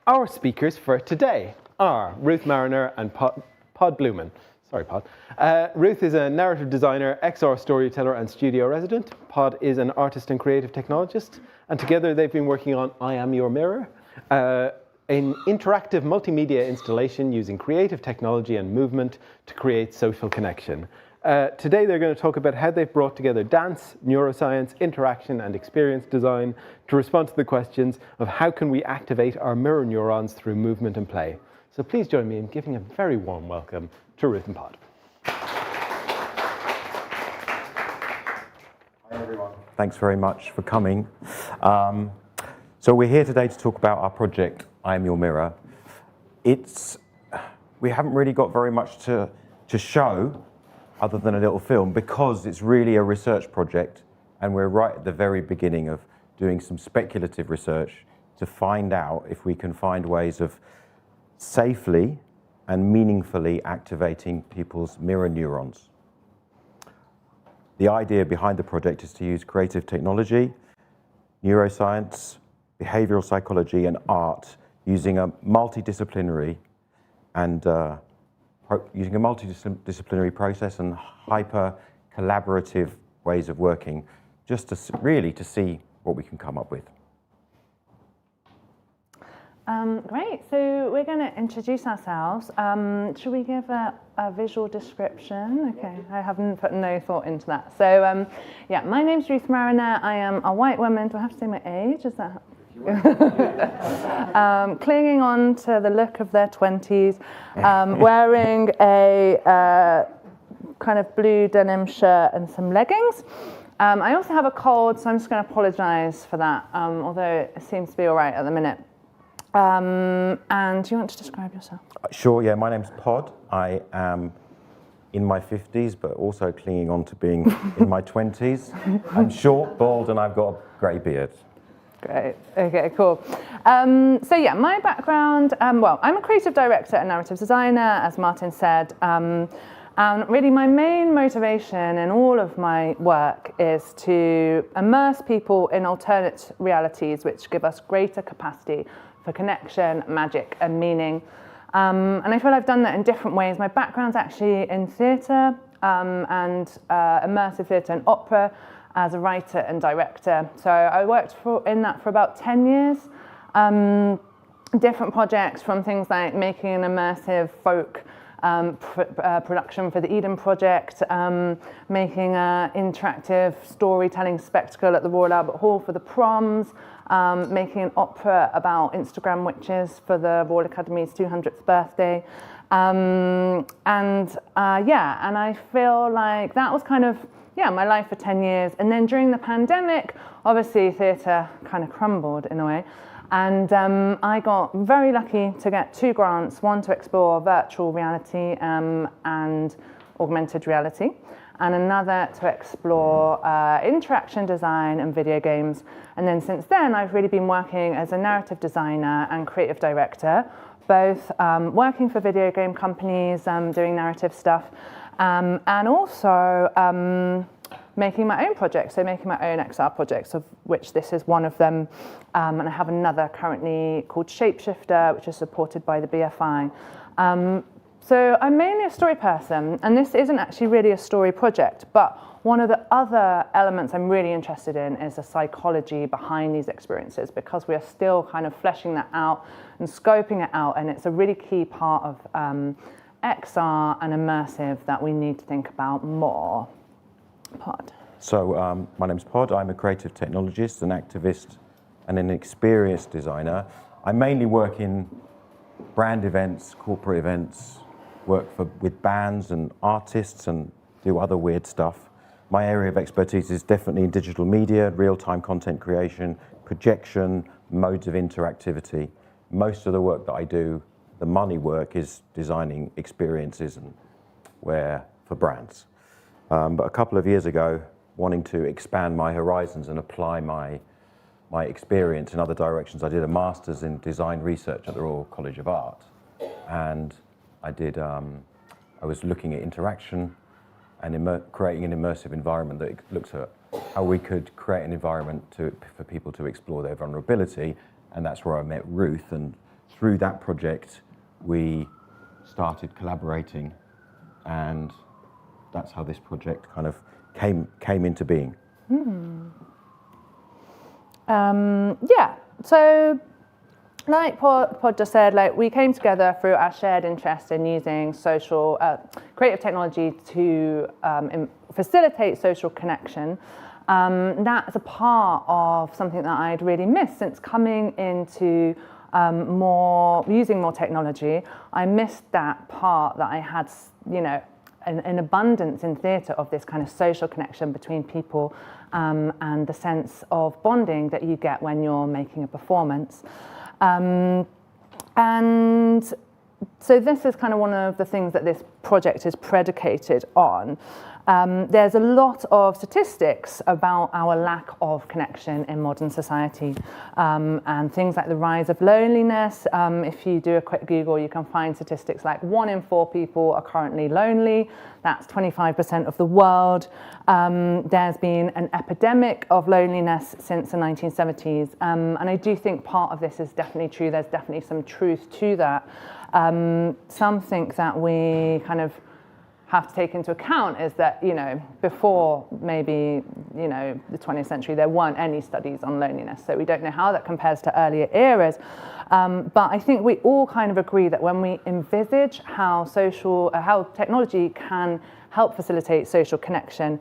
Our speakers for today are Ruth Mariner and Pod Bluman. Sorry, Pod. Ruth is a narrative designer, XR storyteller and studio resident. Pod is an artist and creative technologist. And together they've been working on I Am Your Mirror, an interactive multimedia installation using creative technology and movement to create social connection. Today they're going to talk about how they've brought together dance, neuroscience, interaction and experience design to respond to the questions of how can we activate our mirror neurons through movement and play. So please join me in giving a very warm welcome to Ruth and Pod. Hi everyone. Thanks very much for coming. So we're here today to talk about our project, I Am Your Mirror. We haven't really got very much to show other than a little film because it's really a research project and we're right at the very beginning of doing some speculative research to find out if we can find ways of safely and meaningfully activating people's mirror neurons. The idea behind the project is to use creative technology, neuroscience, behavioral psychology and art using a multidisciplinary process and hyper collaborative ways of working, just to really to see what we can come up with. Great, so we're going to introduce ourselves. Should we give a visual description? Okay, I haven't put no thought into that. So yeah, my name's Ruth Mariner. I am a white woman. Do I have to say my age? Is that? Clinging on to the look of their 20s, wearing a kind of blue denim shirt and some leggings. I also have a cold, so I'm just going to apologise for that, although it seems to be all right at the minute. And do you want to describe yourself? Sure, yeah, my name's Pod. I am in my 50s, but also clinging on to being in my 20s. I'm short, bald, and I've got a grey beard. Great, okay, cool. So yeah, my background, well, I'm a creative director and narrative designer, as Martin said. And really my main motivation in all of my work is to immerse people in alternate realities which give us greater capacity for connection, magic and meaning. And I feel I've done that in different ways. My background's actually in theatre and immersive theatre and opera as a writer and director. So I worked in that for about 10 years. Different projects from things like making an immersive folk production for the Eden Project, making an interactive storytelling spectacle at the Royal Albert Hall for the Proms, making an opera about Instagram witches for the Royal Academy's 200th birthday. And I feel like that was kind of, my life for 10 years. And then during the pandemic, obviously theatre kind of crumbled in a way. And I got very lucky to get 2 grants, one to explore virtual reality and augmented reality, and another to explore interaction design and video games. And then since then, I've really been working as a narrative designer and creative director, both working for video game companies, doing narrative stuff, and also making my own projects, so making my own XR projects, of which this is one of them. And I have another currently called Shapeshifter, which is supported by the BFI. So I'm mainly a story person, and this isn't actually really a story project, but one of the other elements I'm really interested in is the psychology behind these experiences, because we are still kind of fleshing that out and scoping it out, and it's a really key part of XR and immersive that we need to think about more. Pod. So my name's Pod. I'm a creative technologist, an activist and an experience designer. I mainly work in brand events, corporate events, work with bands and artists and do other weird stuff. My area of expertise is definitely in digital media, real-time content creation, projection, modes of interactivity. Most of the work that I do, the money work, is designing experiences and wear for brands. But a couple of years ago, wanting to expand my horizons and apply my experience in other directions, I did a master's in design research at the Royal College of Art. And I was looking at interaction and creating an immersive environment that looks at how we could create an environment for people to explore their vulnerability. And that's where I met Ruth, and through that project, we started collaborating, and that's how this project kind of came into being. Yeah, so like Pod just said, like we came together through our shared interest in using social, creative technology to facilitate social connection. That's a part of something that I'd really missed since coming into using more technology. I missed that part that I had, you know, an abundance in theatre of this kind of social connection between people and the sense of bonding that you get when you're making a performance. And so this is kind of one of the things that this project is predicated on. There's a lot of statistics about our lack of connection in modern society, and things like the rise of loneliness. If you do a quick Google, you can find statistics like 1 in 4 people are currently lonely. That's 25% of the world. There's been an epidemic of loneliness since the 1970s, and I do think part of this is definitely true. There's definitely some truth to that. Something that we kind of have to take into account is that, you know, before maybe, you know, the 20th century, there weren't any studies on loneliness, so we don't know how that compares to earlier eras. But I think we all kind of agree that when we envisage how technology can help facilitate social connection,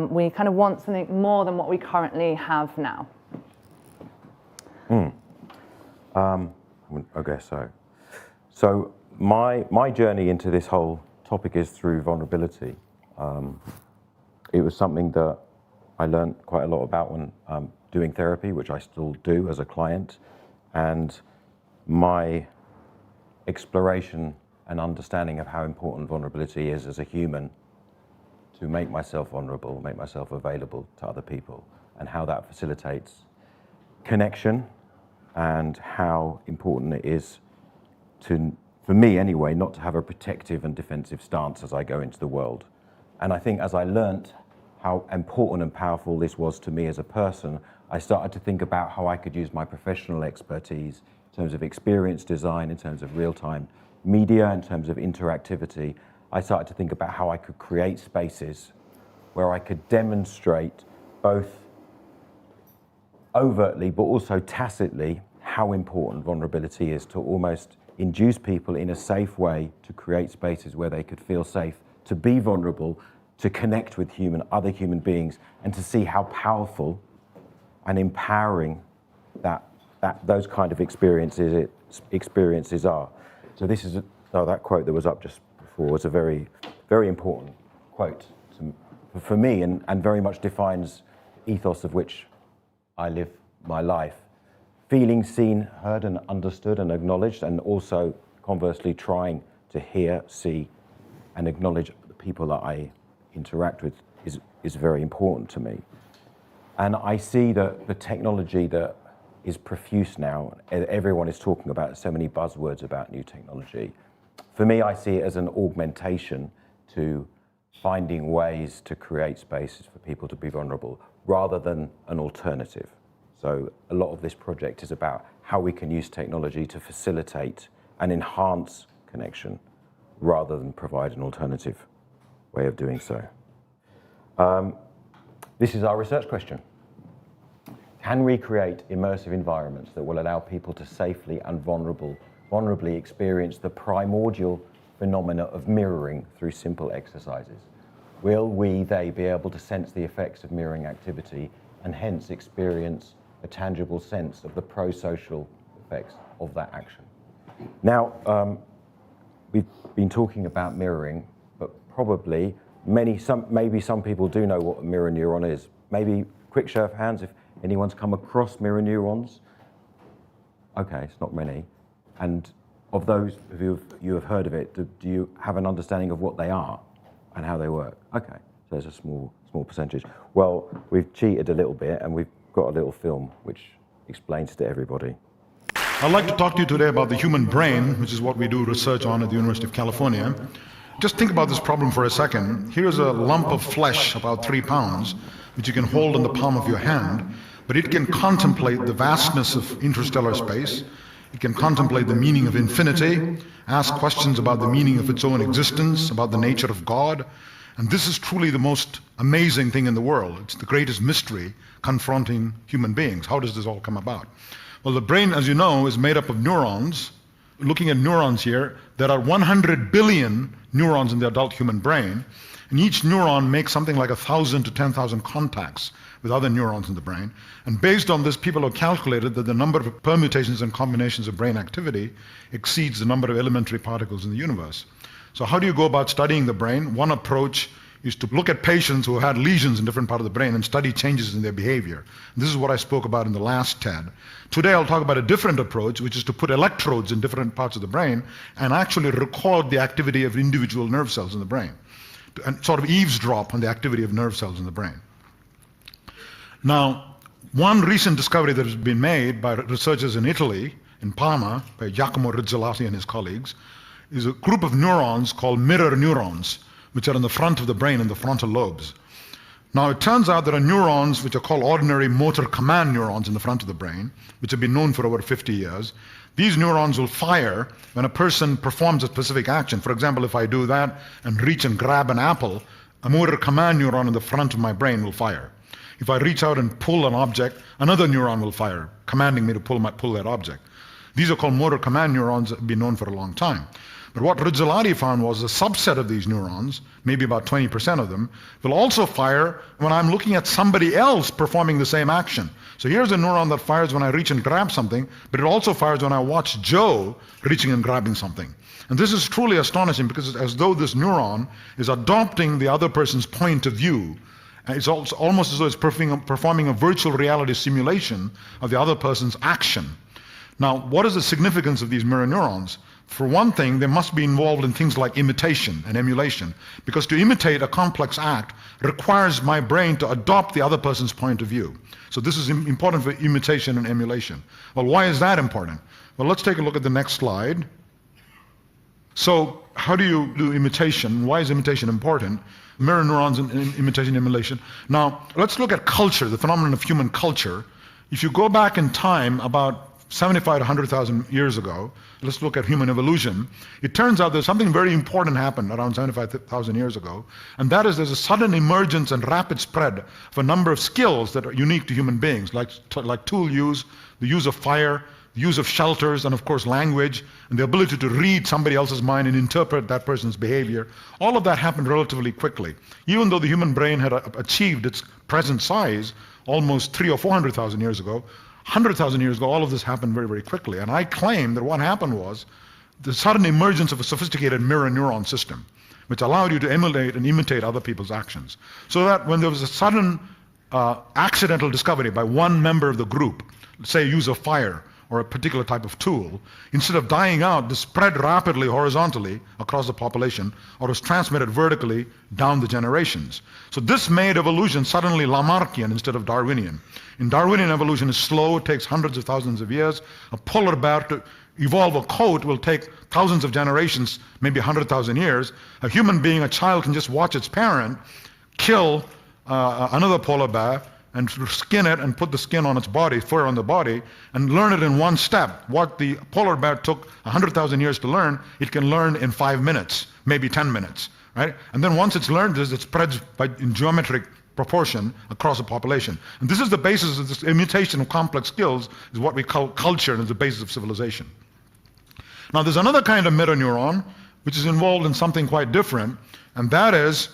we kind of want something more than what we currently have now. Okay, so my journey into this whole topic is through vulnerability. It was something that I learned quite a lot about when doing therapy, which I still do as a client, and my exploration and understanding of how important vulnerability is as a human, to make myself vulnerable, make myself available to other people, and how that facilitates connection, and how important it is to, for me anyway, not to have a protective and defensive stance as I go into the world. And I think as I learnt how important and powerful this was to me as a person, I started to think about how I could use my professional expertise in terms of experience design, in terms of real-time media, in terms of interactivity. I started to think about how I could create spaces where I could demonstrate both overtly but also tacitly how important vulnerability is, to almost induce people in a safe way to create spaces where they could feel safe, to be vulnerable, to connect with other human beings, and to see how powerful and empowering those kind of experiences are. So this is that quote that was up just before was a very, very important quote for me, and very much defines the ethos of which I live my life. Feeling seen, heard and understood and acknowledged, and also conversely trying to hear, see and acknowledge the people that I interact with is very important to me. And I see that the technology that is profuse now, everyone is talking about so many buzzwords about new technology. For me, I see it as an augmentation to finding ways to create spaces for people to be vulnerable, rather than an alternative. So a lot of this project is about how we can use technology to facilitate and enhance connection, rather than provide an alternative way of doing so. This is our research question. Can we create immersive environments that will allow people to safely and vulnerably experience the primordial phenomena of mirroring through simple exercises? Will they be able to sense the effects of mirroring activity, and hence experience a tangible sense of the pro-social effects of that action? Now, we've been talking about mirroring, but probably maybe some people do know what a mirror neuron is. Maybe quick show of hands if anyone's come across mirror neurons. Okay, it's not many. And of those of you have heard of it, do you have an understanding of what they are and how they work? Okay, so there's a small percentage. Well, we've cheated a little bit, and we've got a little film which explains to everybody. I'd like to talk to you today about the human brain, which is what we do research on at the University of California. Just think about this problem for a second. Here's a lump of flesh about 3 pounds, which you can hold in the palm of your hand, but it can contemplate the vastness of interstellar space. It can contemplate the meaning of infinity, ask questions about the meaning of its own existence, about the nature of God. And this is truly the most amazing thing in the world. It's the greatest mystery confronting human beings. How does this all come about? Well, the brain, as you know, is made up of neurons. Looking at neurons here, there are 100 billion neurons in the adult human brain, and each neuron makes something like 1,000 to 10,000 contacts with other neurons in the brain. And based on this, people have calculated that the number of permutations and combinations of brain activity exceeds the number of elementary particles in the universe. So how do you go about studying the brain? One approach is to look at patients who had lesions in different parts of the brain and study changes in their behavior. This is what I spoke about in the last TED. Today I'll talk about a different approach, which is to put electrodes in different parts of the brain and actually record the activity of individual nerve cells in the brain, and sort of eavesdrop on the activity of nerve cells in the brain. Now, one recent discovery that has been made by researchers in Italy, in Parma, by Giacomo Rizzolatti and his colleagues, is a group of neurons called mirror neurons, which are in the front of the brain, in the frontal lobes. Now, it turns out there are neurons which are called ordinary motor command neurons in the front of the brain, which have been known for over 50 years. These neurons will fire when a person performs a specific action. For example, if I do that and reach and grab an apple, a motor command neuron in the front of my brain will fire. If I reach out and pull an object, another neuron will fire, commanding me to pull that object. These are called motor command neurons that have been known for a long time. But what Rizzolatti found was a subset of these neurons, maybe about 20% of them, will also fire when I'm looking at somebody else performing the same action. So here's a neuron that fires when I reach and grab something, but it also fires when I watch Joe reaching and grabbing something. And this is truly astonishing because it's as though this neuron is adopting the other person's point of view. It's almost as though it's performing a virtual reality simulation of the other person's action. Now, what is the significance of these mirror neurons? For one thing, they must be involved in things like imitation and emulation, because to imitate a complex act requires my brain to adopt the other person's point of view. So this is important for imitation and emulation. Well, why is that important? Well, let's take a look at the next slide. So how do you do imitation? Why is imitation important? Mirror neurons and imitation and emulation. Now, let's look at culture, the phenomenon of human culture. If you go back in time about 75 to 100,000 years ago, let's look at human evolution. It turns out that something very important happened around 75,000 years ago, and that is there's a sudden emergence and rapid spread of a number of skills that are unique to human beings, like tool use, the use of fire, the use of shelters, and of course language, and the ability to read somebody else's mind and interpret that person's behavior. All of that happened relatively quickly. Even though the human brain had achieved its present size almost 300,000 or 400,000 years ago, 100,000 years ago, all of this happened very, very quickly. And I claim that what happened was the sudden emergence of a sophisticated mirror neuron system, which allowed you to emulate and imitate other people's actions. So that when there was a sudden accidental discovery by one member of the group, say use of fire or a particular type of tool, instead of dying out, this spread rapidly horizontally across the population, or was transmitted vertically down the generations. So this made evolution suddenly Lamarckian instead of Darwinian. In Darwinian, evolution is slow, it takes hundreds of thousands of years. A polar bear to evolve a coat will take thousands of generations, maybe 100,000 years. A human being, a child, can just watch its parent kill another polar bear and skin it and put the skin on its body, fur on the body, and learn it in one step. What the polar bear took 100,000 years to learn, it can learn in 5 minutes, maybe 10 minutes, right? And then once it's learned this, it spreads in geometric proportion across the population. And this is the basis of this imitation of complex skills, is what we call culture, and is the basis of civilization. Now there's another kind of mirror neuron which is involved in something quite different, and that is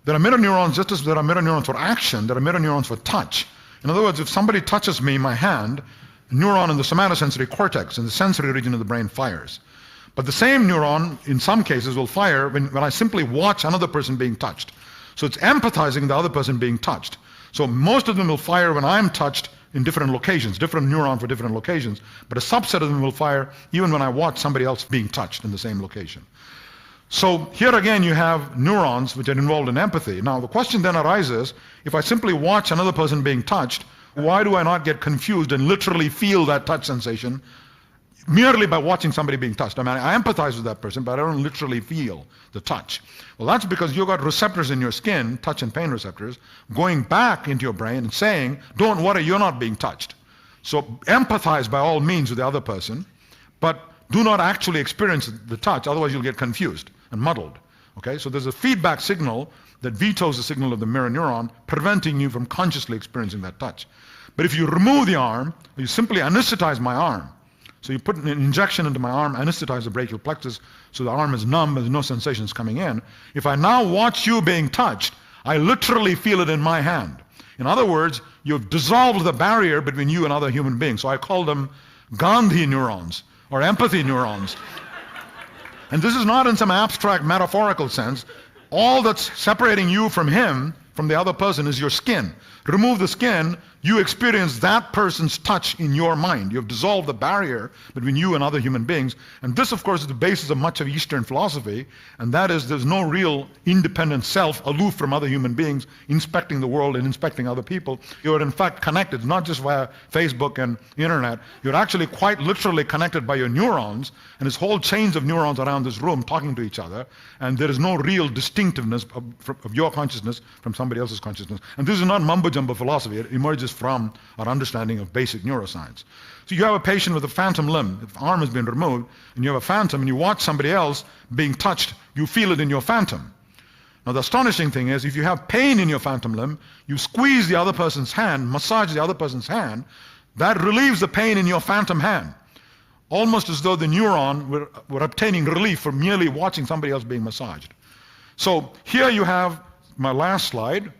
there are mirror neurons, just as there are mirror neurons for action, there are mirror neurons for touch. In other words, if somebody touches me, my hand, a neuron in the somatosensory cortex, in the sensory region of the brain, fires. But the same neuron, in some cases, will fire when I simply watch another person being touched. So it's empathizing the other person being touched. So most of them will fire when I'm touched in different locations, different neuron for different locations, but a subset of them will fire even when I watch somebody else being touched in the same location. So here again you have neurons which are involved in empathy. Now the question then arises, if I simply watch another person being touched, why do I not get confused and literally feel that touch sensation merely by watching somebody being touched? I mean, I empathize with that person, but I don't literally feel the touch. Well, that's because you've got receptors in your skin, touch and pain receptors, going back into your brain and saying, don't worry, you're not being touched. So empathize by all means with the other person. but do not actually experience the touch, otherwise you'll get confused and muddled. Okay, so there's a feedback signal that vetoes the signal of the mirror neuron, preventing you from consciously experiencing that touch. But if you remove the arm, you simply anesthetize my arm. So you put an injection into my arm, anesthetize the brachial plexus, so the arm is numb, there's no sensations coming in. If I now watch you being touched, I literally feel it in my hand. In other words, you've dissolved the barrier between you and other human beings. So I call them Gandhi neurons, or empathy neurons. And this is not in some abstract metaphorical sense. All that's separating you from him, from the other person, is your skin. Remove the skin, you experience that person's touch in your mind. You've dissolved the barrier between you and other human beings. And this, of course, is the basis of much of Eastern philosophy, and that is there's no real independent self aloof from other human beings, inspecting the world and inspecting other people. You're in fact connected, not just via Facebook and internet. You're actually quite literally connected by your neurons, and there's whole chains of neurons around this room talking to each other, and there is no real distinctiveness of your consciousness from somebody else's consciousness. And this is not mumbo-jumbo philosophy. It emerges from our understanding of basic neuroscience. So you have a patient with a phantom limb. If the arm has been removed, and you have a phantom, and you watch somebody else being touched, you feel it in your phantom. Now the astonishing thing is, if you have pain in your phantom limb, you squeeze the other person's hand, massage the other person's hand, that relieves the pain in your phantom hand. Almost as though the neuron were obtaining relief from merely watching somebody else being massaged. So here you have my last slide.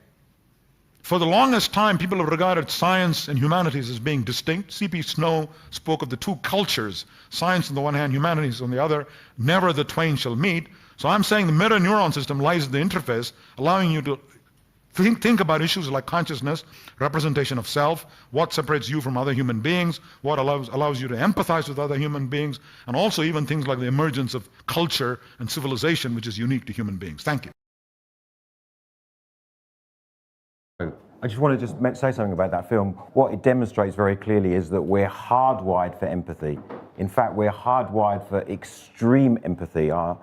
For the longest time, people have regarded science and humanities as being distinct. C.P. Snow spoke of the two cultures, science on the one hand, humanities on the other. Never the twain shall meet. So I'm saying the mirror neuron system lies at the interface, allowing you to think about issues like consciousness, representation of self, what separates you from other human beings, what allows you to empathize with other human beings, and also even things like the emergence of culture and civilization, which is unique to human beings. Thank you. I just want to say something about that film. What it demonstrates very clearly is that we're hardwired for empathy. In fact, we're hardwired for extreme empathy. Our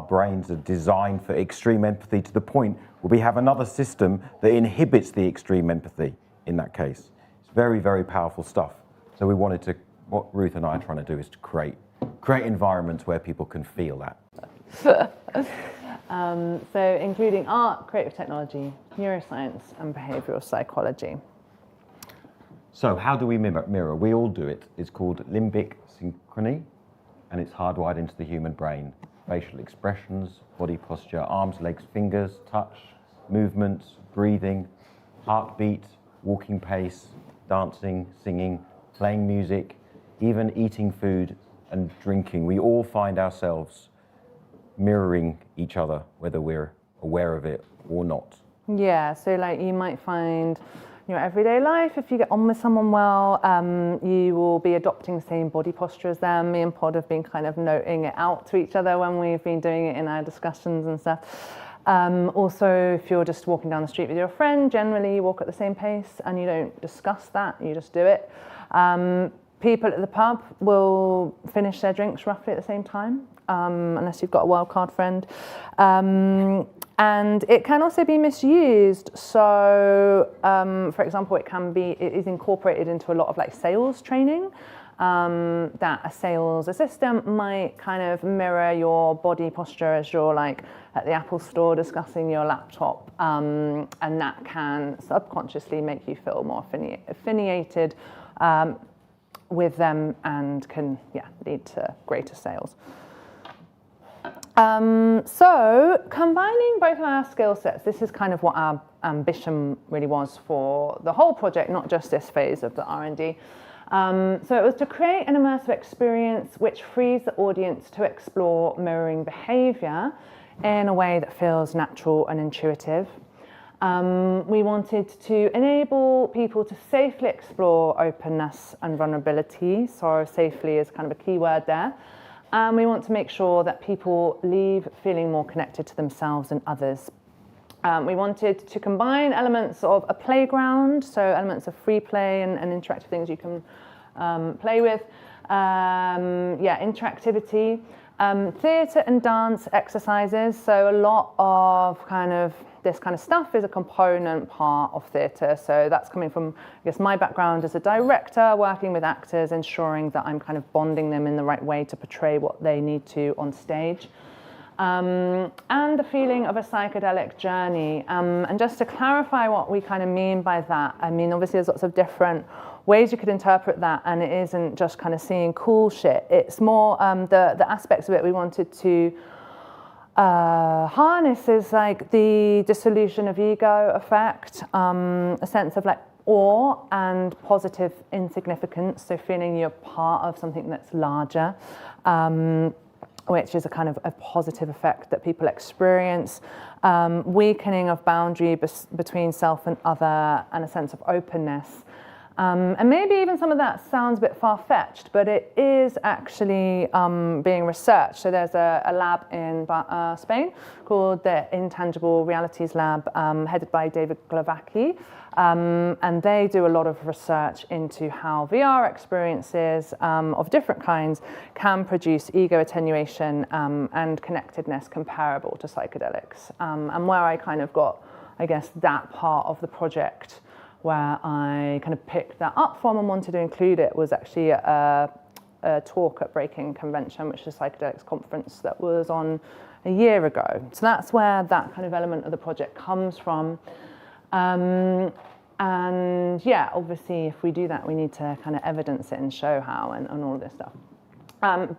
brains are designed for extreme empathy to the point where we have another system that inhibits the extreme empathy in that case. It's very, very powerful stuff. So we wanted to, what Ruth and I are trying to do is to create environments where people can feel that. So including art, creative technology, neuroscience, and behavioural psychology. So how do we mirror? We all do it. It's called limbic synchrony, and it's hardwired into the human brain. Facial expressions, body posture, arms, legs, fingers, touch, movements, breathing, heartbeat, walking pace, dancing, singing, playing music, even eating food and drinking. We all find ourselves mirroring each other, whether we're aware of it or not. Yeah, so like you might find in your everyday life, if you get on with someone well, you will be adopting the same body posture as them. Me and Pod have been kind of noting it out to each other when we've been doing it in our discussions and stuff. Also, if you're just walking down the street with your friend, generally you walk at the same pace and you don't discuss that, you just do it. People at the pub will finish their drinks roughly at the same time. Unless you've got a wildcard friend. And it can also be misused. So, for example, it is incorporated into a lot of like sales training, that a sales assistant might kind of mirror your body posture as you're like at the Apple store discussing your laptop. And that can subconsciously make you feel more affiliated with them and can lead to greater sales. So combining both of our skill sets, this is kind of what our ambition really was for the whole project, not just this phase of the R&D. So it was to create an immersive experience which frees the audience to explore mirroring behaviour in a way that feels natural and intuitive. We wanted to enable people to safely explore openness and vulnerability, so safely is kind of a key word there. And we want to make sure that people leave feeling more connected to themselves and others. We wanted to combine elements of a playground, so elements of free play and interactive things you can play with, interactivity, theatre and dance exercises, so a lot of kind of this kind of stuff is a component part of theatre. So that's coming from, I guess, my background as a director, working with actors, ensuring that I'm kind of bonding them in the right way to portray what they need to on stage. And the feeling of a psychedelic journey. And just to clarify what we kind of mean by that, I mean, obviously there's lots of different ways you could interpret that, and it isn't just kind of seeing cool shit. It's more the aspects of it we wanted to harness is like the dissolution of ego effect, a sense of like awe and positive insignificance, so feeling you're part of something that's larger, which is a kind of a positive effect that people experience, weakening of boundary between self and other, and a sense of openness. And maybe even some of that sounds a bit far-fetched, but it is actually being researched. So there's a lab in Spain called the Intangible Realities Lab, headed by David Glavacki, and they do a lot of research into how VR experiences of different kinds can produce ego attenuation and connectedness comparable to psychedelics. And where I kind of got, I guess, that part of the project where I kind of picked that up from and wanted to include it was actually a talk at Breaking Convention, which is a psychedelics conference that was on a year ago. So that's where that kind of element of the project comes from. And yeah, obviously if we do that, we need to kind of evidence it and show how and all of this stuff.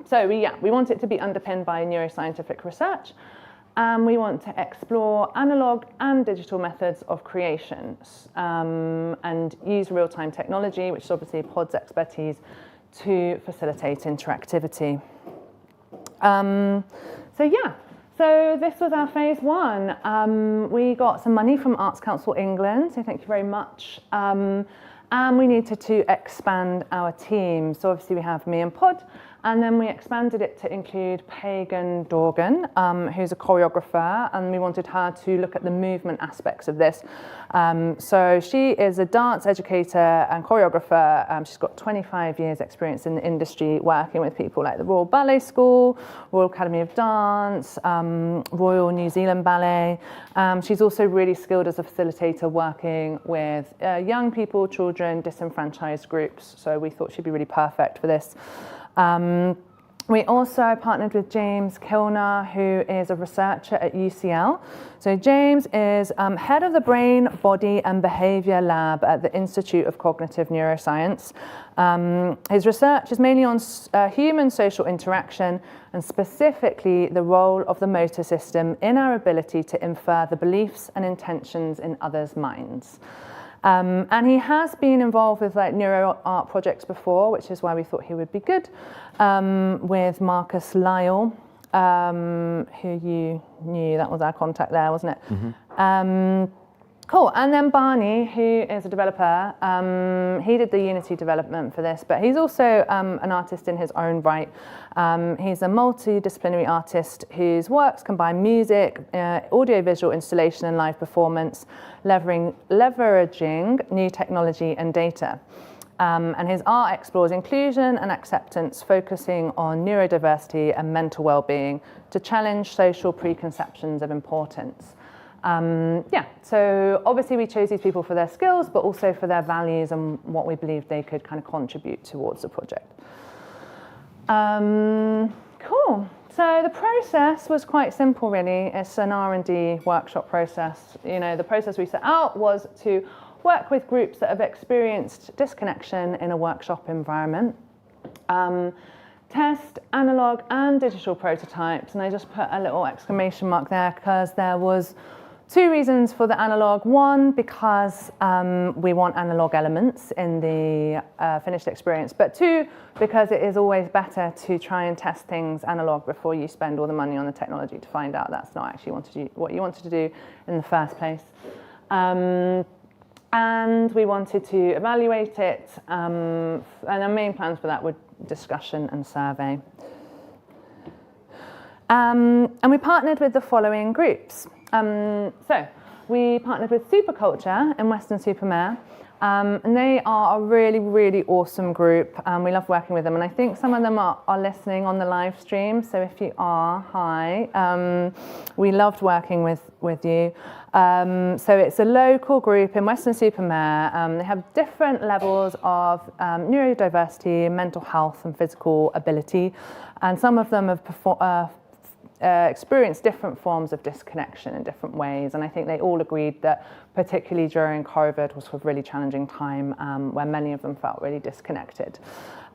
So we want it to be underpinned by neuroscientific research. We want to explore analog and digital methods of creation and use real-time technology, which is obviously Pod's expertise, to facilitate interactivity. So this was our phase one. We got some money from Arts Council England, so thank you very much. And we needed to expand our team. So obviously we have me and Pod, and then we expanded it to include Pagan Dorgan, who's a choreographer, and we wanted her to look at the movement aspects of this. So she is a dance educator and choreographer. She's got 25 years experience in the industry, working with people like the Royal Ballet School, Royal Academy of Dance, Royal New Zealand Ballet. She's also really skilled as a facilitator, working with young people, children, disenfranchised groups. So we thought she'd be really perfect for this. We also partnered with James Kilner, who is a researcher at UCL. So James is head of the Brain, Body and Behaviour Lab at the Institute of Cognitive Neuroscience. His research is mainly on human social interaction, and specifically the role of the motor system in our ability to infer the beliefs and intentions in others' minds. And he has been involved with like neuroart projects before, which is why we thought he would be good, with Marcus Lyle, who you knew, that was our contact there, wasn't it? Mm-hmm. Cool, and then Barney, who is a developer, he did the Unity development for this, but he's also an artist in his own right. He's a multidisciplinary artist whose works combine music, audiovisual installation and live performance, leveraging new technology and data. And his art explores inclusion and acceptance, focusing on neurodiversity and mental well-being to challenge social preconceptions of importance. So obviously we chose these people for their skills, but also for their values and what we believed they could kind of contribute towards the project. Cool. So the process was quite simple, really. It's an R&D workshop process. You know, the process we set out was to work with groups that have experienced disconnection in a workshop environment, test analog and digital prototypes, and I just put a little exclamation mark there because there was two reasons for the analog. One, because we want analog elements in the finished experience, but two, because it is always better to try and test things analog before you spend all the money on the technology to find out that's not actually what you wanted to do in the first place. And we wanted to evaluate it, and our main plans for that were discussion and survey. And we partnered with the following groups. So we partnered with Superculture in Western Supermare, And they are a really, really awesome group. We love working with them. And I think some of them are listening on the live stream. So if you are, hi. We loved working with you. So it's a local group in Weston-super-Mare. They have different levels of neurodiversity, mental health and physical ability. And some of them have experienced different forms of disconnection in different ways. And I think they all agreed that particularly during COVID was a really challenging time where many of them felt really disconnected.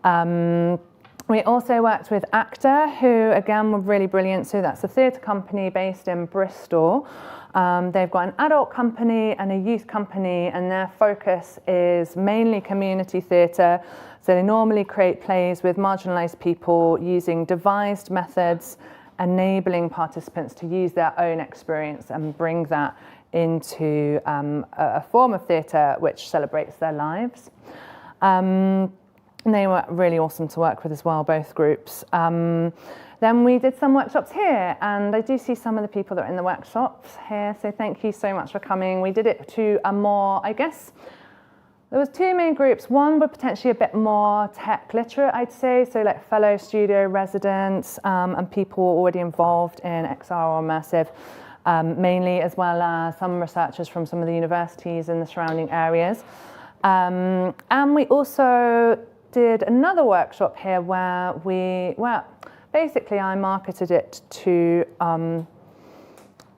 We also worked with ACTA, who again were really brilliant. So that's a theatre company based in Bristol. They've got an adult company and a youth company, and their focus is mainly community theatre. So they normally create plays with marginalised people using devised methods, enabling participants to use their own experience and bring that into a form of theatre which celebrates their lives. And they were really awesome to work with as well, both groups. Then we did some workshops here, and I do see some of the people that are in the workshops here, so thank you so much for coming. We did it to a more, I guess, there was two main groups. One were potentially a bit more tech literate, I'd say, so like fellow studio residents and people already involved in XR or immersive, mainly, as well as some researchers from some of the universities in the surrounding areas. And we also did another workshop here where basically I marketed it to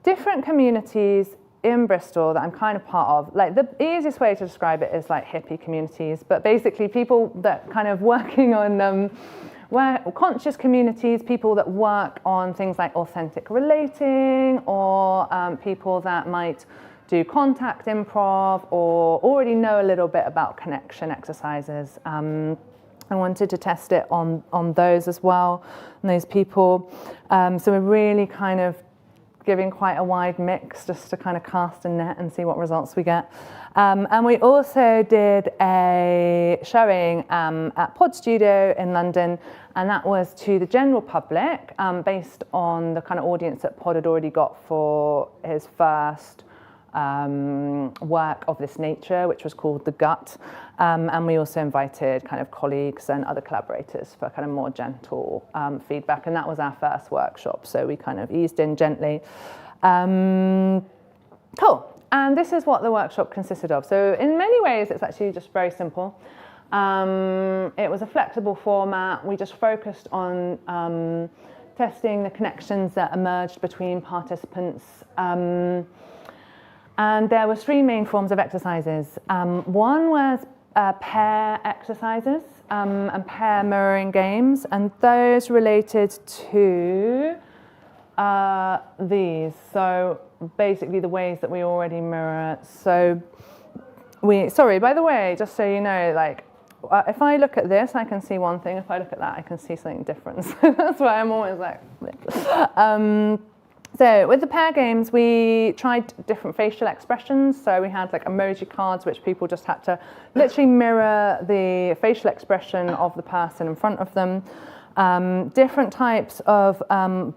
different communities in Bristol that I'm kind of part of. Like, the easiest way to describe it is like hippie communities, but basically people that kind of working on conscious communities, people that work on things like authentic relating, or people that might do contact improv or already know a little bit about connection exercises. I wanted to test it on those as well, and those people. So we're really kind of giving quite a wide mix just to kind of cast a net and see what results we get. And we also did a showing at Pod Studio in London, and that was to the general public based on the kind of audience that Pod had already got for his first work of this nature, which was called The Gut. And we also invited kind of colleagues and other collaborators for kind of more gentle feedback. And that was our first workshop. So we kind of eased in gently. Cool. And this is what the workshop consisted of. So in many ways, it's actually just very simple. It was a flexible format. We just focused on testing the connections that emerged between participants. And there were three main forms of exercises. One was pair exercises and pair mirroring games, and those related to these. So basically the ways that we already mirror. So sorry, by the way, just so you know, like, if I look at this, I can see one thing. If I look at that, I can see something different. So that's why I'm always like, so with the pair games, we tried different facial expressions. So we had like emoji cards, which people just had to literally mirror the facial expression of the person in front of them. Different types of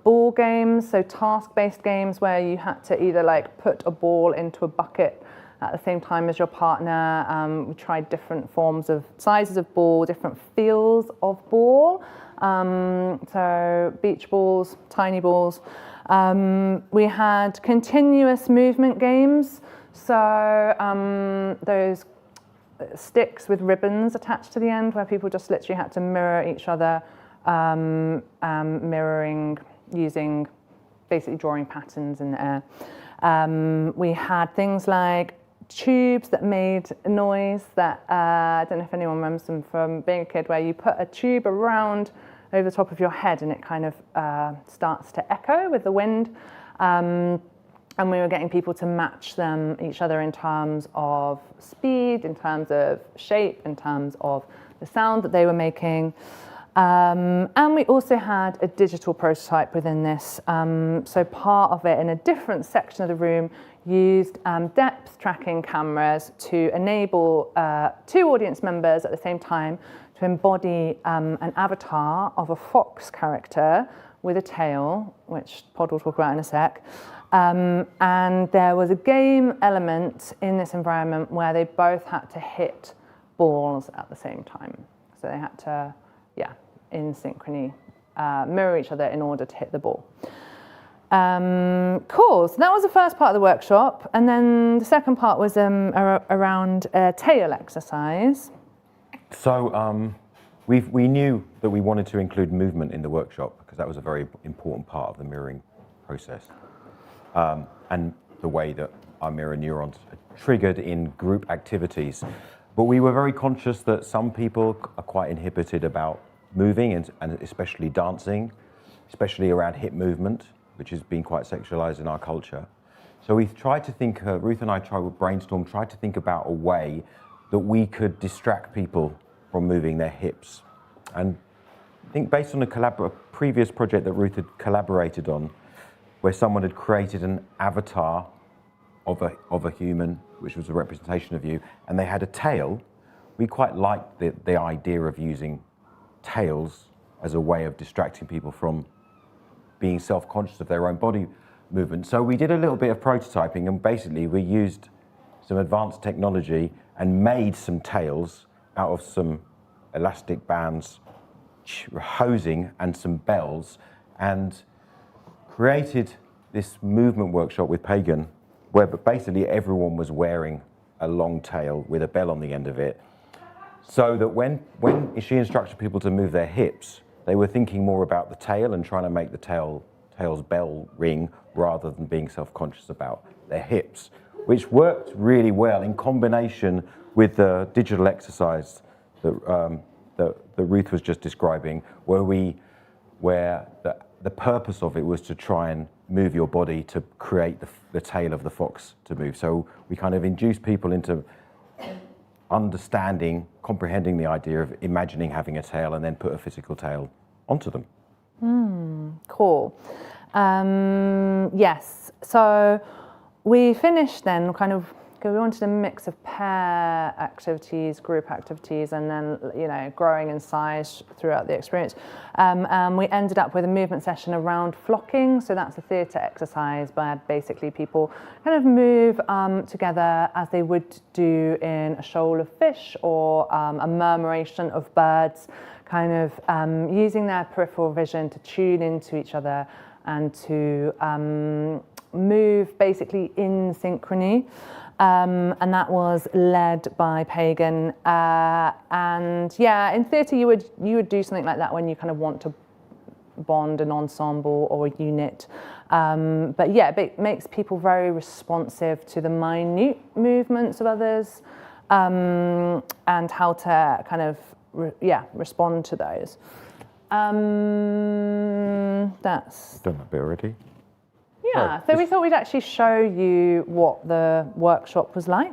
ball games, so task-based games where you had to either like put a ball into a bucket at the same time as your partner. We tried different forms of sizes of ball, different feels of ball. So beach balls, tiny balls. We had continuous movement games, so those sticks with ribbons attached to the end where people just literally had to mirror each other, mirroring using basically drawing patterns in the air. We had things like tubes that made noise that, I don't know if anyone remembers them from being a kid, where you put a tube around over the top of your head and it kind of starts to echo with the wind. And we were getting people to match them each other in terms of speed, in terms of shape, in terms of the sound that they were making. And we also had a digital prototype within this. So part of it, in a different section of the room, used depth tracking cameras to enable two audience members at the same time to embody an avatar of a fox character with a tail, which Pod will talk about in a sec, And there was a game element in this environment where they both had to hit balls at the same time. So they had to, in synchrony, mirror each other in order to hit the ball. Cool, so that was the first part of the workshop. And then the second part was around tail exercise. So we knew that we wanted to include movement in the workshop because that was a very important part of the mirroring process. And the way that our mirror neurons are triggered in group activities. But we were very conscious that some people are quite inhibited about moving and especially dancing, especially around hip movement, which has been quite sexualized in our culture. So we tried to think, Ruth and I tried to think about a way that we could distract people from moving their hips. And I think based on a previous project that Ruth had collaborated on, where someone had created an avatar of a human, which was a representation of you, and they had a tail, we quite liked the idea of using tails as a way of distracting people from being self-conscious of their own body movement. So we did a little bit of prototyping, and basically we used some advanced technology and made some tails out of some elastic bands, hosing, and some bells, and created this movement workshop with Pagan, where basically everyone was wearing a long tail with a bell on the end of it, so that when she instructed people to move their hips, they were thinking more about the tail and trying to make the tail's bell ring rather than being self-conscious about their hips, which worked really well in combination with the digital exercise that Ruth was just describing, where the purpose of it was to try and move your body to create the tail of the fox to move. So we kind of induced people into understanding, comprehending the idea of imagining having a tail and then put a physical tail onto them. Cool. Yes, so we finished then we wanted a mix of pair activities, group activities, and then, growing in size throughout the experience. We ended up with a movement session around flocking. So that's a theatre exercise where basically people kind of move together as they would do in a shoal of fish or a murmuration of birds, kind of using their peripheral vision to tune into each other and to move basically in synchrony. And that was led by Pagan. And yeah, in theatre you would do something like that when you kind of want to bond an ensemble or a unit. But yeah, it makes people very responsive to the minute movements of others, and how to kind of respond to those. That's Done that bit already. yeah, so we thought we'd actually show you what the workshop was like.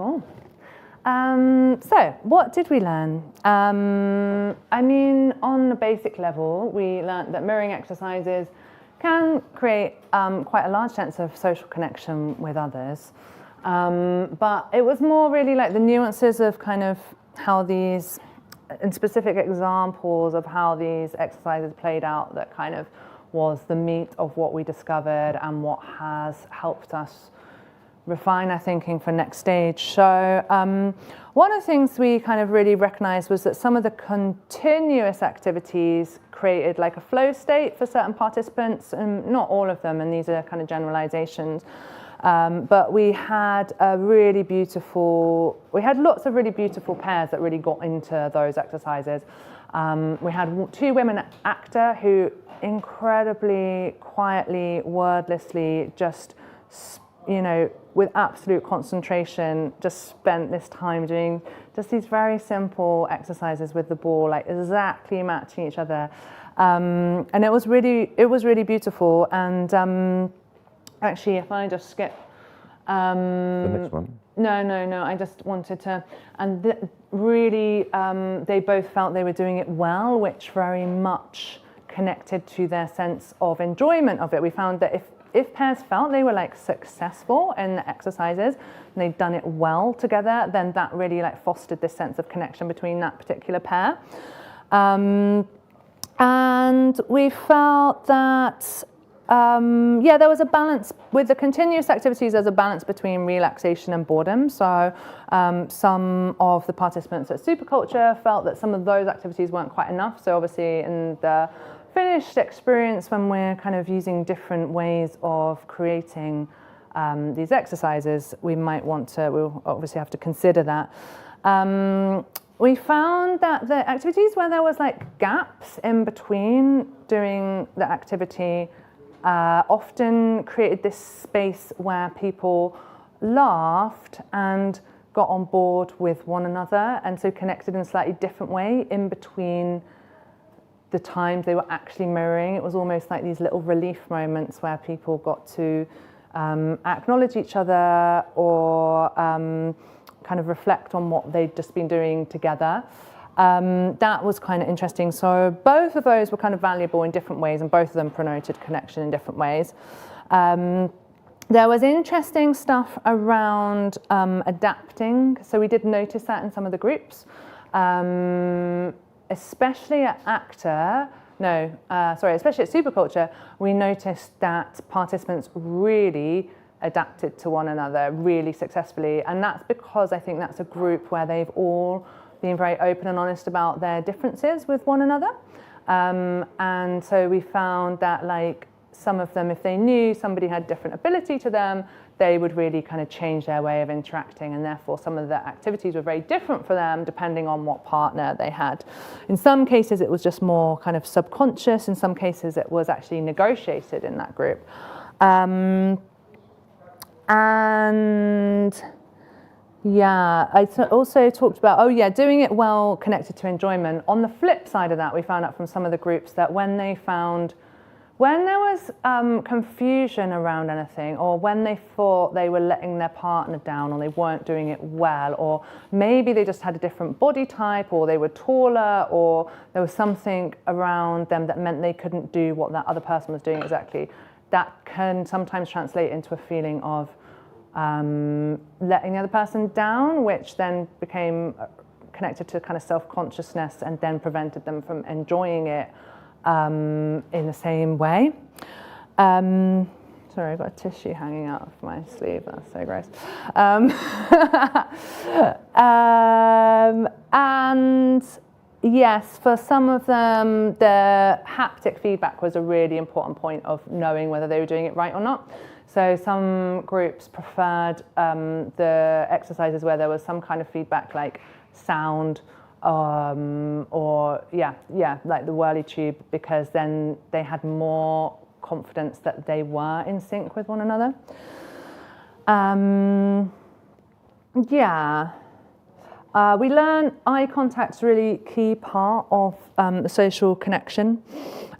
Cool. So what did we learn? I mean, on the basic level, we learned that mirroring exercises can create quite a large sense of social connection with others. But it was more really like the nuances of kind of how these, and specific examples of how these exercises played out that kind of was the meat of what we discovered and what has helped us refine our thinking for next stage. So one of the things we kind of really recognized was that some of the continuous activities created like a flow state for certain participants, and not all of them, and these are kind of generalizations. But we had lots of really beautiful pairs that really got into those exercises. We had 2 women actor who incredibly quietly, wordlessly, just, with absolute concentration, just spent this time doing just these very simple exercises with the ball, like exactly matching each other. And it was really beautiful. And actually, if I just skip The next one. No, I just wanted to, and really, they both felt they were doing it well, which very much connected to their sense of enjoyment of it. We found that if pairs felt they were like successful in the exercises and they'd done it well together, then that really like fostered this sense of connection between that particular pair. And we felt that there was a balance with the continuous activities. There's a balance between relaxation and boredom. So some of the participants at Superculture felt that some of those activities weren't quite enough. So obviously in the finished experience, when we're kind of using different ways of creating these exercises, we'll obviously have to consider that. We found that the activities where there was like gaps in between doing the activity often created this space where people laughed and got on board with one another, and so connected in a slightly different way in between the times they were actually mirroring. It was almost like these little relief moments where people got to acknowledge each other or kind of reflect on what they'd just been doing together. That was kind of interesting. So both of those were kind of valuable in different ways, and both of them promoted connection in different ways. There was interesting stuff around adapting. So we did notice that in some of the groups, especially at especially at Superculture, we noticed that participants really adapted to one another really successfully. And that's because I think that's a group where they've all being very open and honest about their differences with one another. And so we found that like some of them, if they knew somebody had different ability to them, they would really kind of change their way of interacting, and therefore some of the activities were very different for them depending on what partner they had. In some cases it was just more kind of subconscious, in some cases it was actually negotiated in that group. And yeah, I also talked about, doing it well connected to enjoyment. On the flip side of that, we found out from some of the groups that when there was confusion around anything, or when they thought they were letting their partner down, or they weren't doing it well, or maybe they just had a different body type, or they were taller, or there was something around them that meant they couldn't do what that other person was doing exactly, that can sometimes translate into a feeling of letting the other person down, which then became connected to kind of self-consciousness and then prevented them from enjoying it in the same way. Sorry, I've got a tissue hanging out of my sleeve. That's so gross. And yes, for some of them, the haptic feedback was a really important point of knowing whether they were doing it right or not. So some groups preferred the exercises where there was some kind of feedback, like sound, or like the whirly tube, because then they had more confidence that they were in sync with one another. We learned eye contact's really key part of the social connection,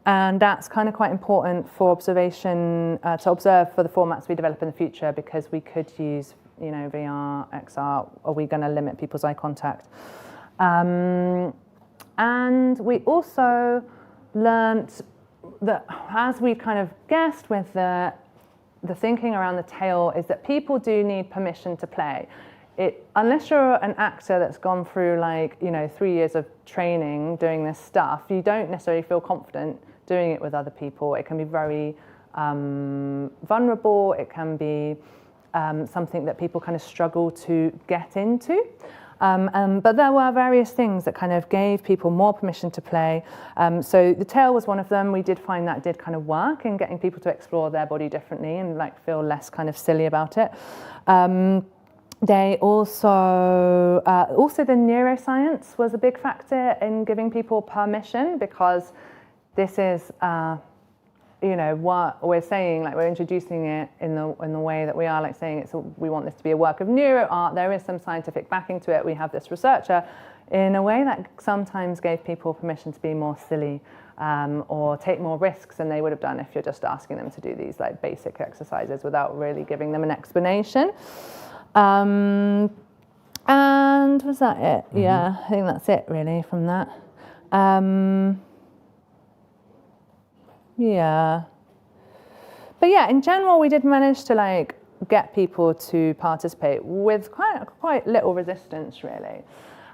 and that's kind of quite important for observation, to observe for the formats we develop in the future, because we could use VR, XR, are we going to limit people's eye contact? And we also learnt that, as we kind of guessed with the thinking around the tail, is that people do need permission to play. Unless you're an actor that's gone through 3 years of training doing this stuff, you don't necessarily feel confident doing it with other people. It can be very vulnerable. It can be something that people kind of struggle to get into. But there were various things that kind of gave people more permission to play. So the tail was one of them. We did find that did kind of work in getting people to explore their body differently and feel less kind of silly about it. They also the neuroscience was a big factor in giving people permission, because this is what we're saying, we're introducing it in the way that we are, saying we want this to be a work of neuroart. There is some scientific backing to it. We have this researcher, in a way that sometimes gave people permission to be more silly or take more risks than they would have done if you're just asking them to do these basic exercises without really giving them an explanation. And was that it? Mm-hmm. Yeah, I think that's it really from that. Yeah. But yeah, in general, we did manage to get people to participate with quite little resistance, really.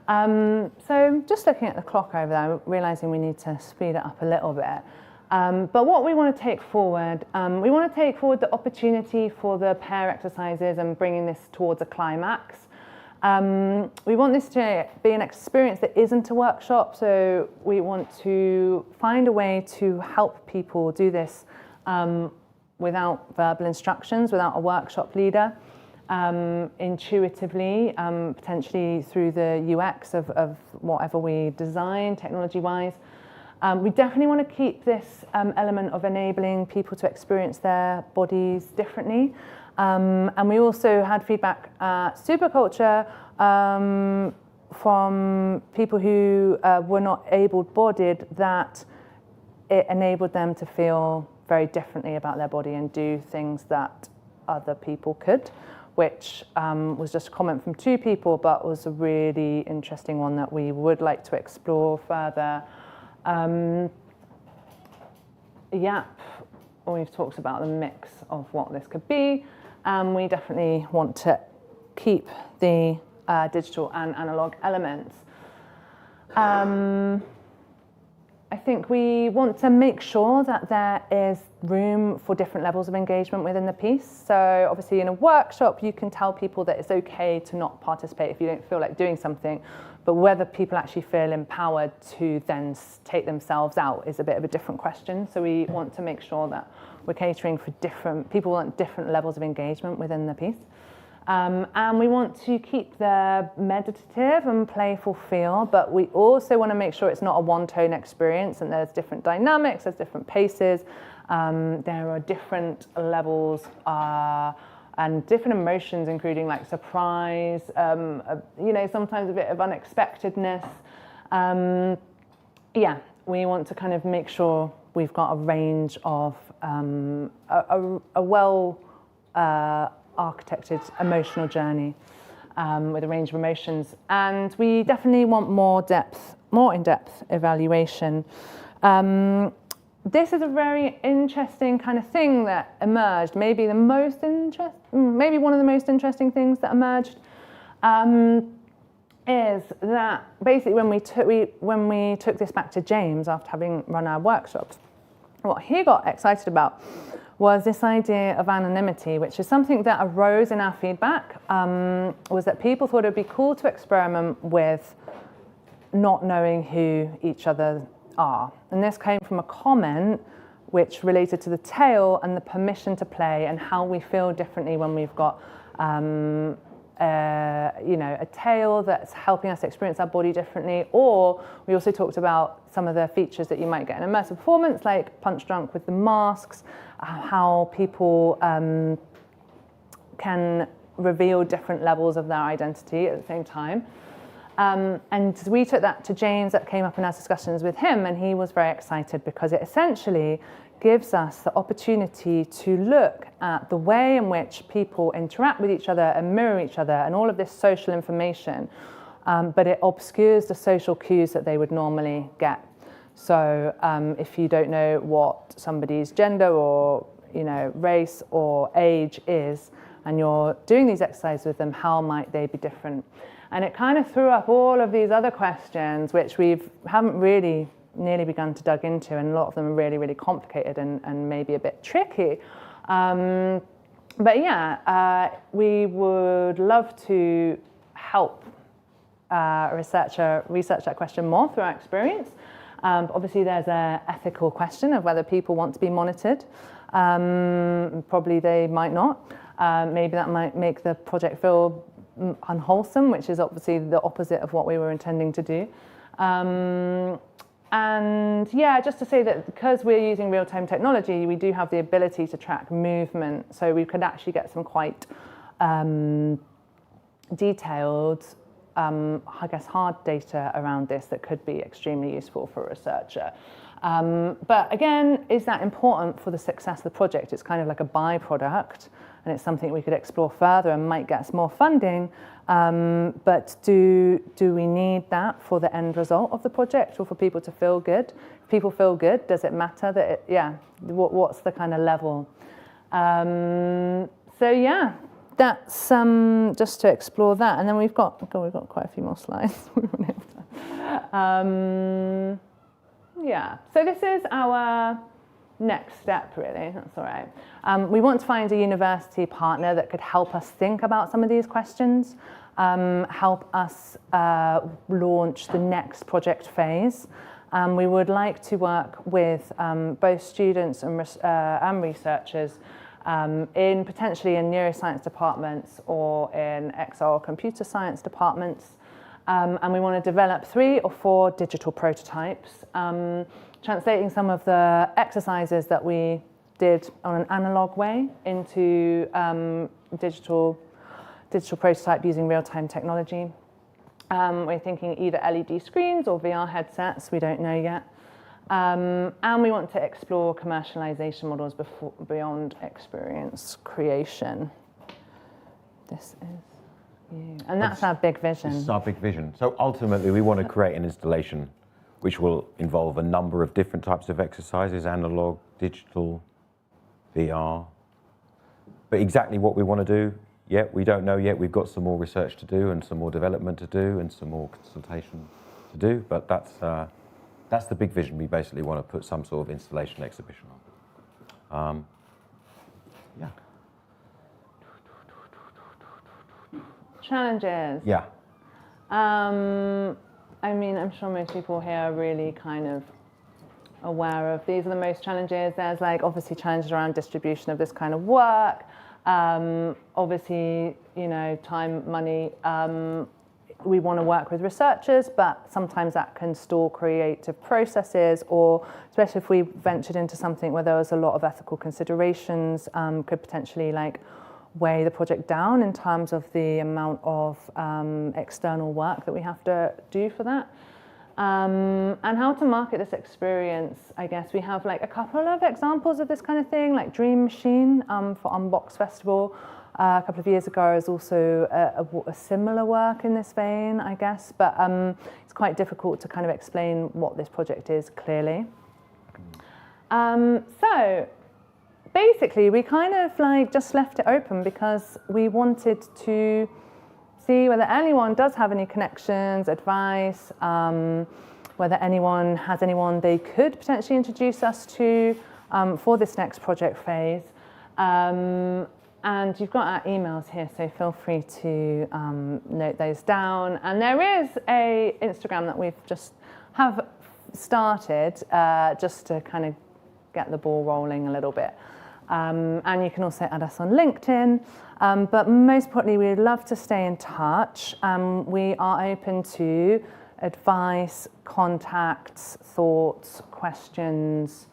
So just looking at the clock over there, realising we need to speed it up a little bit. But what we want to take forward, the opportunity for the pair exercises and bringing this towards a climax. We want this to be an experience that isn't a workshop, so we want to find a way to help people do this without verbal instructions, without a workshop leader, intuitively, potentially through the UX of whatever we design technology-wise. We definitely want to keep this element of enabling people to experience their bodies differently. And we also had feedback at Superculture from people who were not able-bodied, that it enabled them to feel very differently about their body and do things that other people could, which was just a comment from 2 people, but was a really interesting one that we would like to explore further. We've talked about the mix of what this could be. We definitely want to keep the digital and analog elements. I think we want to make sure that there is room for different levels of engagement within the piece. So obviously in a workshop, you can tell people that it's okay to not participate if you don't feel like doing something, but whether people actually feel empowered to then take themselves out is a bit of a different question. So we want to make sure that we're catering for people want different levels of engagement within the piece. And we want to keep the meditative and playful feel, but we also want to make sure it's not a one-tone experience, and there's different dynamics, there's different paces, there are different levels and different emotions, including surprise, sometimes a bit of unexpectedness. We want to kind of make sure we've got a range of a well architected emotional journey with a range of emotions, and we definitely want more in-depth evaluation. This is a very interesting kind of thing that emerged. Maybe one of the most interesting things that emerged is that basically when we took this back to James after having run our workshops, what he got excited about was this idea of anonymity, which is something that arose in our feedback, was that people thought it would be cool to experiment with not knowing who each other are. And this came from a comment which related to the tail and the permission to play and how we feel differently when we've got a tail that's helping us experience our body differently. Or we also talked about some of the features that you might get in immersive performance, like Punch Drunk with the masks, how people can reveal different levels of their identity at the same time. And we took that to James, that came up in our discussions with him, and he was very excited because it essentially gives us the opportunity to look at the way in which people interact with each other and mirror each other and all of this social information, but it obscures the social cues that they would normally get. So if you don't know what somebody's gender or race or age is, and you're doing these exercises with them, how might they be different? And it kind of threw up all of these other questions which we haven't really nearly begun to dug into, and a lot of them are really, really complicated and maybe a bit tricky. But yeah, we would love to help a researcher research that question more through our experience. Obviously, there's an ethical question of whether people want to be monitored. Probably they might not. Maybe that might make the project feel unwholesome, which is obviously the opposite of what we were intending to do. And yeah, just to say that because we're using real-time technology, we do have the ability to track movement. So we could actually get some quite detailed, I guess, hard data around this that could be extremely useful for a researcher. But again, is that important for the success of the project? It's kind of like a byproduct, and it's something we could explore further and might get us more funding. But do we need that for the end result of the project or for people to feel good? If people feel good, does it matter that what's the kind of level? So yeah, that's just to explore that. And then we've got quite a few more slides. Yeah, so this is our next step, really. That's all right. We want to find a university partner that could help us think about some of these questions, help us launch the next project phase. We would like to work with both students and researchers potentially in neuroscience departments or in XR or computer science departments. And we want to develop 3 or 4 digital prototypes, translating some of the exercises that we did on an analog way into digital prototype using real-time technology. We're thinking either LED screens or VR headsets, we don't know yet. And we want to explore commercialization models beyond experience creation. This is you. And that's our big vision. This is our big vision. So ultimately, we want to create an installation which will involve a number of different types of exercises, analog, digital, VR. But exactly what we want to do, we don't know yet. We've got some more research to do and some more development to do and some more consultation to do. But that's the big vision. We basically want to put some sort of installation exhibition on. Yeah. Challenges. Yeah. I mean, I'm sure most people here are really kind of aware of these are the most challenges. There's obviously challenges around distribution of this kind of work. Obviously, time, money. We want to work with researchers, but sometimes that can stall creative processes, or especially if we ventured into something where there was a lot of ethical considerations, could potentially weigh the project down in terms of the amount of external work that we have to do for that. And how to market this experience, I guess we have a couple of examples of this kind of thing, like Dream Machine for Unbox Festival. A couple of years ago, is also a similar work in this vein, I guess, but it's quite difficult to kind of explain what this project is clearly. So basically, we kind of just left it open because we wanted to see whether anyone does have any connections, advice, whether anyone has anyone they could potentially introduce us to for this next project phase. And you've got our emails here, so feel free to note those down. And there is a Instagram that we've just have started just to kind of get the ball rolling a little bit. And you can also add us on LinkedIn. But most importantly, we'd love to stay in touch. We are open to advice, contacts, thoughts, questions,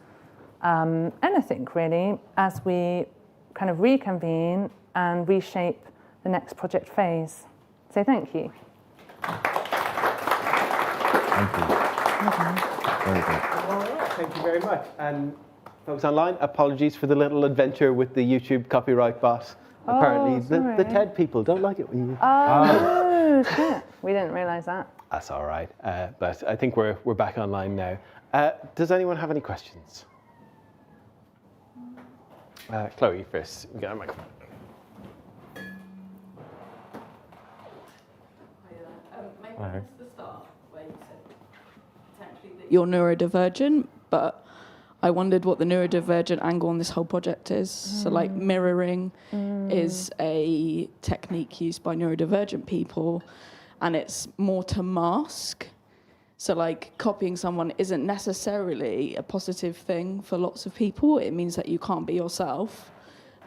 anything really, as we kind of reconvene and reshape the next project phase. So thank you. Thank you. Very good. All right, thank you very much. And folks online, apologies for the little adventure with the YouTube copyright bot. Apparently, the sorry. TED people don't like it when you... Oh, shit. We didn't realise that. That's all right. But I think we're back online now. Does anyone have any questions? Chloe first. You got a microphone. Hello. The start where you said potentially that you're neurodivergent, but I wondered what the neurodivergent angle on this whole project is. So like mirroring is a technique used by neurodivergent people, and it's more to mask. So like copying someone isn't necessarily a positive thing for lots of people. It means that you can't be yourself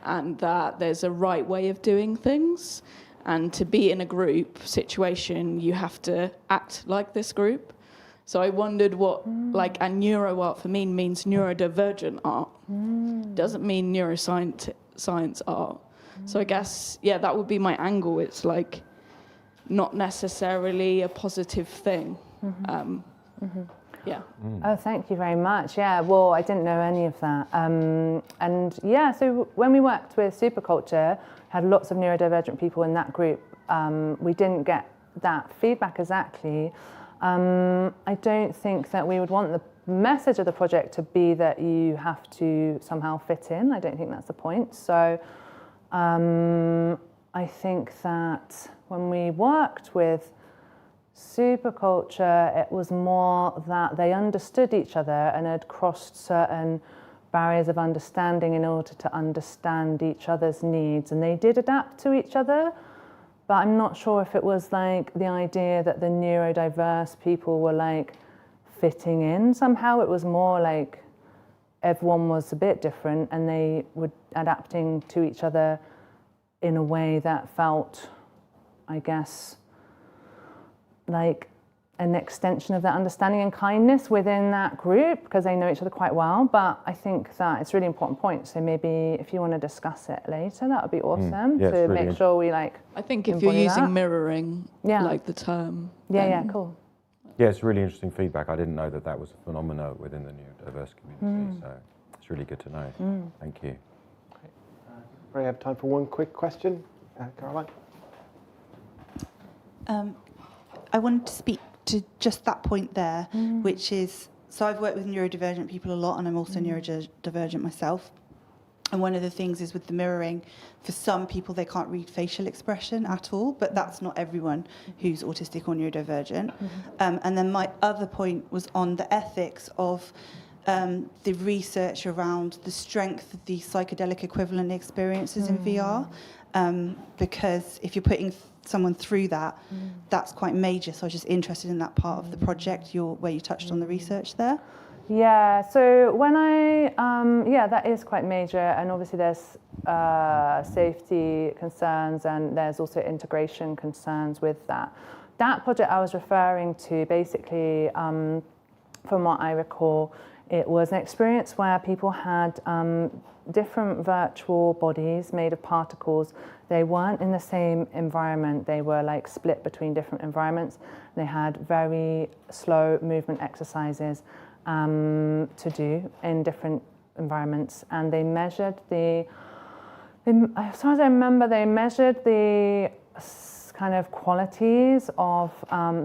and that there's a right way of doing things. And to be in a group situation, you have to act like this group. So I wondered what, and neuroart for me means neurodivergent art. Doesn't mean neuroscience art. So I guess, that would be my angle. It's like not necessarily a positive thing. Oh, thank you very much. Yeah, well, I didn't know any of that. So when we worked with Superculture, had lots of neurodivergent people in that group. We didn't get that feedback exactly. I don't think that we would want the message of the project to be that you have to somehow fit in. I don't think that's the point. So I think that when we worked with Superculture, it was more that they understood each other and had crossed certain barriers of understanding in order to understand each other's needs, and they did adapt to each other, but I'm not sure if it was like the idea that the neurodiverse people were like fitting in somehow. It was more like everyone was a bit different and they were adapting to each other in a way that felt, I guess, like an extension of that understanding and kindness within that group, because they know each other quite well. But I think that it's a really important point. So maybe if you want to discuss it later, that would be awesome Yeah, to it's really make sure we like. I think if you're embody using that. mirroring, like the term. Yeah, cool. Yeah, it's really interesting feedback. I didn't know that was a phenomenon within the neurodiverse community, so it's really good to know. Thank you. We have time for one quick question. Caroline? I wanted to speak to just that point there, which is, so I've worked with neurodivergent people a lot, and I'm also neurodivergent myself. And one of the things is with the mirroring, for some people they can't read facial expression at all, but that's not everyone who's autistic or neurodivergent. And then my other point was on the ethics of the research around the strength of the psychedelic equivalent experiences in VR, because if you're putting someone through that, that's quite major. So I was just interested in that part of the project, where you touched on the research there. Yeah, so when that is quite major, and obviously there's safety concerns and there's also integration concerns with that. That project I was referring to, basically, from what I recall, it was an experience where people had different virtual bodies made of particles. They weren't in the same environment. They were like split between different environments. They had very slow movement exercises to do in different environments, and they measured as far as I remember, they measured the kind of qualities of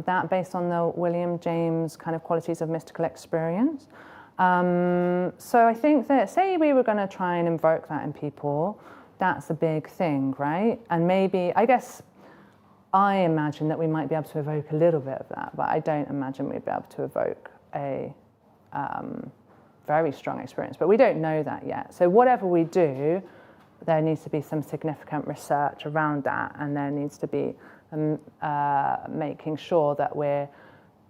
that based on the William James kind of qualities of mystical experience. So I think that, say we were going to try and invoke that in people, that's a big thing, right? And maybe, I guess, I imagine that we might be able to evoke a little bit of that, but I don't imagine we'd be able to evoke a very strong experience. But we don't know that yet. So whatever we do, there needs to be some significant research around that, and there needs to be making sure that we're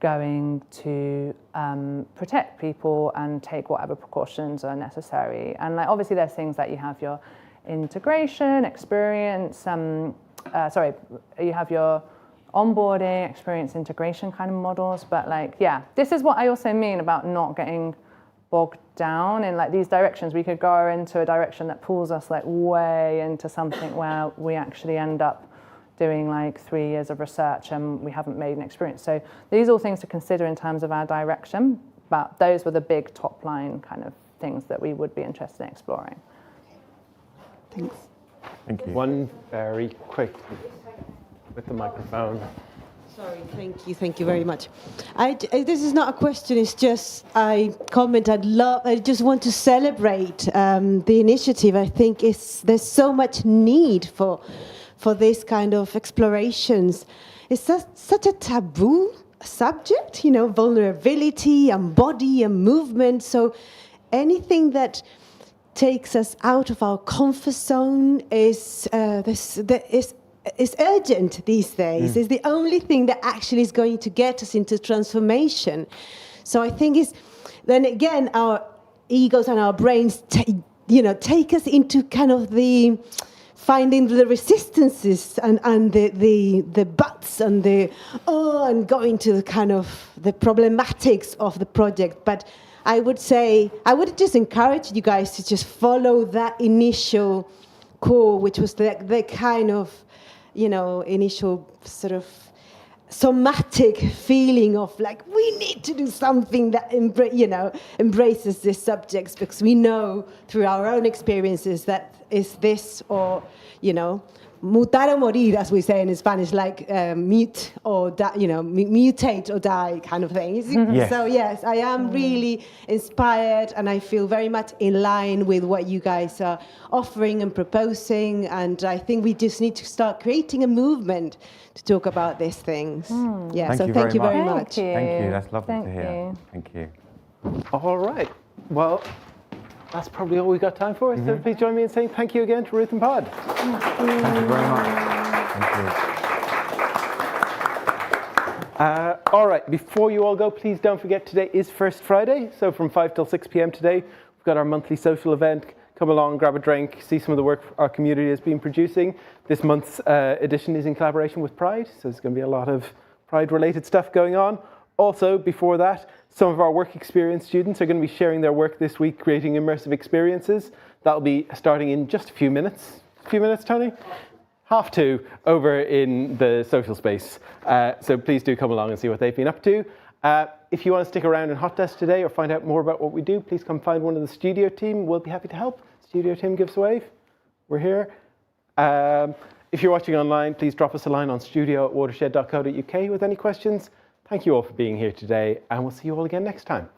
going to protect people and take whatever precautions are necessary. And like, obviously there's things that you have your integration, experience, you have your onboarding, experience, integration kind of models. But like, yeah, this is what I also mean about not getting bogged down in like these directions. We could go into a direction that pulls us like way into something where we actually end up doing like 3 years of research and we haven't made an experience. So these are all things to consider in terms of our direction, but those were the big top line kind of things that we would be interested in exploring. Thanks. Thank you. One very quick with the microphone. Sorry, thank you very much. This is not a question, it's just I comment. I just want to celebrate the initiative. I think there's so much need for this kind of explorations. It's such a taboo subject, you know, vulnerability and body and movement. So anything that takes us out of our comfort zone is urgent these days. It's the only thing that actually is going to get us into transformation. So I think then again, our egos and our brains, take us into kind of the finding the resistances and the buts and and going to the kind of the problematics of the project. But I would just encourage you guys to just follow that initial core, which was the kind of, initial sort of somatic feeling of like, we need to do something that embraces these subjects, because we know through our own experiences that is this, or, mutar o morir, as we say in Spanish, like mute or mutate or die kind of thing. Yes. So yes, I am really inspired, and I feel very much in line with what you guys are offering and proposing. And I think we just need to start creating a movement to talk about these things. Yeah. Thank you very much. Thank you. That's lovely Thank to hear. you. Thank you. All right. Well, that's probably all we got time for. So please join me in saying thank you again to Ruth and Pod. Thank you very much. Thank you. All right, before you all go, please don't forget today is First Friday. So from 5 till 6 p.m. today, we've got our monthly social event. Come along, grab a drink, see some of the work our community has been producing. This month's edition is in collaboration with Pride, so there's going to be a lot of Pride-related stuff going on. Also, before that, some of our work experience students are going to be sharing their work this week, creating immersive experiences. That'll be starting in just a few minutes. A few minutes, Tony? 1:30 over in the social space. So please do come along and see what they've been up to. If you want to stick around in Hot Desk today or find out more about what we do, please come find one of the studio team. We'll be happy to help. Studio team, give us a wave. We're here. If you're watching online, please drop us a line on studio@watershed.co.uk with any questions. Thank you all for being here today, and we'll see you all again next time.